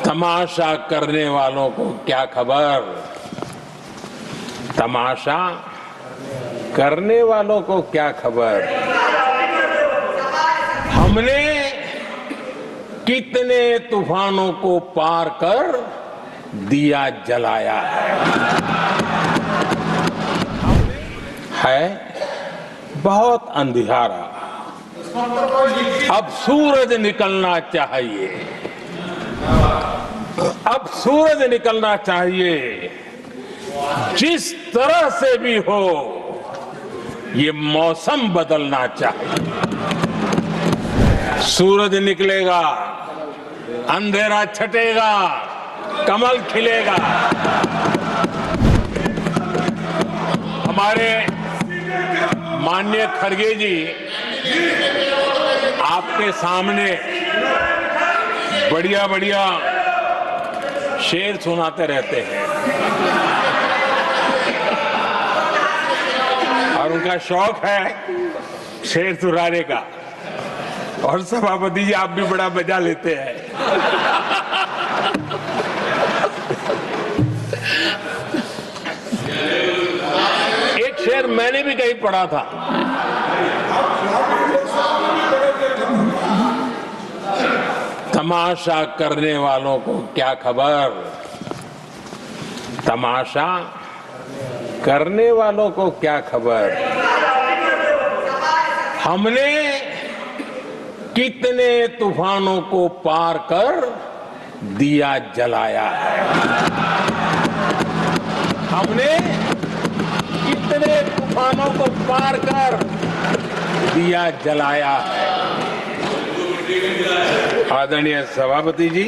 तमाशा करने वालों को क्या खबर, तमाशा करने वालों को क्या खबर। हमने कितने तूफानों को पार कर दिया जलाया है बहुत अंधियारा, अब सूरज निकलना चाहिए, अब सूरज निकलना चाहिए। जिस तरह से भी हो ये मौसम बदलना चाहिए। सूरज निकलेगा, अंधेरा छटेगा, कमल खिलेगा। हमारे माननीय खड़गे जी आपके सामने बढ़िया बढ़िया शेर सुनाते रहते हैं और उनका शौक है शेर सुनाने का। और सभापति जी आप भी बड़ा मजा लेते हैं। एक शेर मैंने भी कहीं पढ़ा था, तमाशा करने वालों को क्या खबर, तमाशा करने वालों को क्या खबर। हमने कितने तूफानों को पार कर दिया जलाया है, हमने कितने तूफानों को पार कर दिया जलाया है। आदरणीय सभापति जी,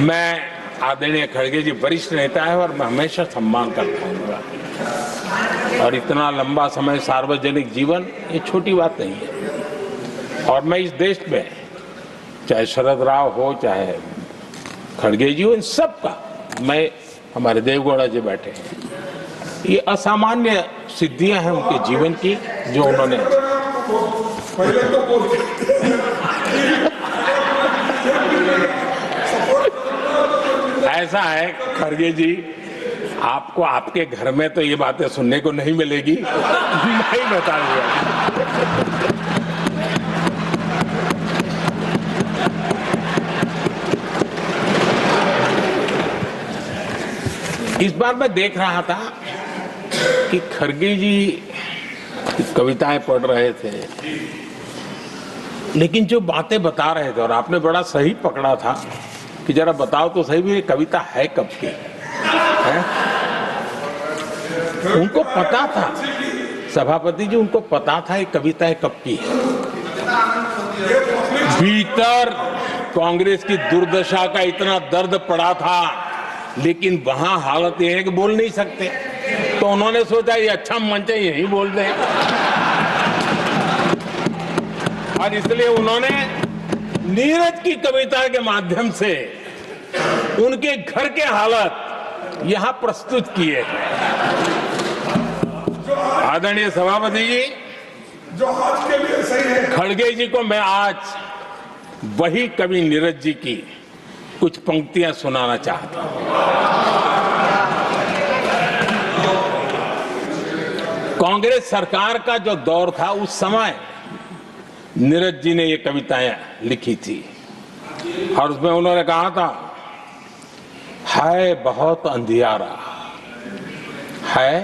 मैं आदरणीय खड़गे जी वरिष्ठ नेता है और मैं हमेशा सम्मान करता हूँ और इतना लंबा समय सार्वजनिक जीवन ये छोटी बात नहीं है। और मैं इस देश में चाहे शरद राव हो चाहे खड़गे जी हो, इन सब का मैं, हमारे देवगौड़ा जी बैठे हैं, ये असामान्य सिद्धियां हैं उनके जीवन की जो उन्होंने ऐसा है खड़गे जी, आपको आपके घर में तो ये बातें सुनने को नहीं मिलेगी, मैं ही बता दूंगा। इस बार मैं देख रहा था कि खड़गे जी कविताएं पढ़ रहे थे, लेकिन जो बातें बता रहे थे और आपने बड़ा सही पकड़ा था कि जरा बताओ तो सही भी ये कविता है कब की है? उनको पता था, सभापति जी उनको पता था ये कविता कब की है। भीतर कांग्रेस की दुर्दशा का इतना दर्द पड़ा था, लेकिन वहां हालत यह है कि बोल नहीं सकते, तो उन्होंने सोचा ये अच्छा मंच है यही बोल दें, और इसलिए उन्होंने नीरज की कविता के माध्यम से उनके घर के हालात यहां प्रस्तुत किए हैं। आदरणीय सभापति जी, जो आज के लिए सही है, खड़गे जी को मैं आज वही कवि नीरज जी की कुछ पंक्तियां सुनाना चाहता हूं। कांग्रेस सरकार का जो दौर था उस समय नीरज जी ने ये कविताएं लिखी थी और उसमें उन्होंने कहा था, है बहुत अंधियारा, है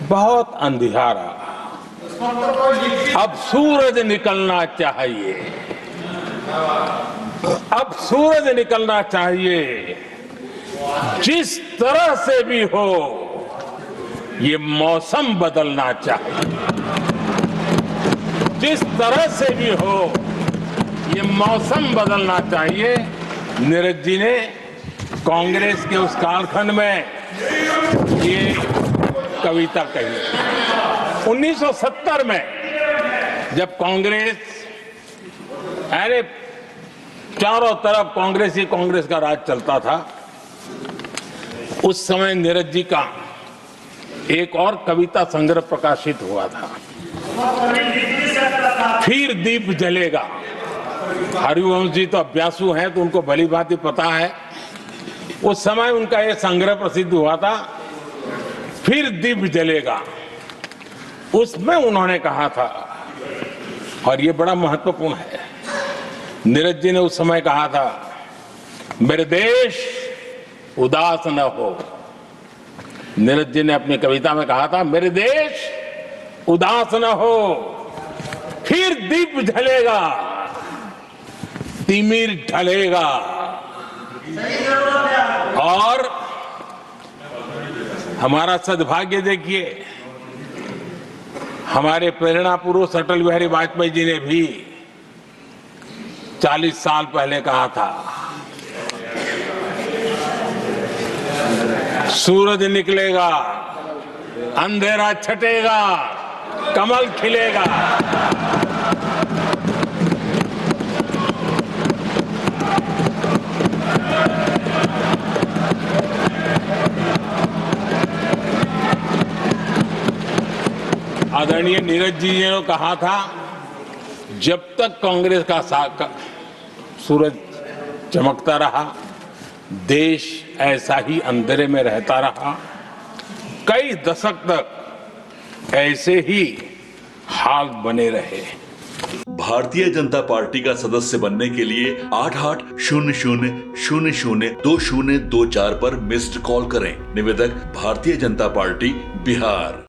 बहुत अंधियारा, अब सूरज निकलना चाहिए, अब सूरज निकलना चाहिए। जिस तरह से भी हो ये मौसम बदलना चाहिए, जिस तरह से भी हो ये मौसम बदलना चाहिए। नीरज जी ने कांग्रेस के उस कालखंड में ये कविता कही। 1970 में जब कांग्रेस, अरे चारों तरफ कांग्रेस का राज चलता था, उस समय नीरज जी का एक और कविता संग्रह प्रकाशित हुआ था, फिर दीप जलेगा। हरिवंश जी तो अभ्यासु हैं तो उनको भली भांति पता है। उस समय उनका ये संग्रह प्रसिद्ध हुआ था, फिर दीप जलेगा। उसमें उन्होंने कहा था, और ये बड़ा महत्वपूर्ण है, नीरज जी ने उस समय कहा था, मेरे देश उदास न हो। नीरज जी ने अपनी कविता में कहा था, मेरे देश उदास न हो, फिर दीप जलेगा, तिमिर ढलेगा। और हमारा सद्भाग्य देखिए, हमारे प्रेरणा पुरुष अटल बिहारी वाजपेयी जी ने भी 40 साल पहले कहा था, सूरज निकलेगा, अंधेरा छटेगा, कमल खिलेगा। आदरणीय नीरज जी ने कहा था, जब तक कांग्रेस का सूरज चमकता रहा, देश ऐसा ही अंधेरे में रहता रहा। कई दशक तक ऐसे ही हाल बने रहे। भारतीय जनता पार्टी का सदस्य बनने के लिए 8800002024 पर मिस्ड कॉल करें। निवेदक भारतीय जनता पार्टी बिहार।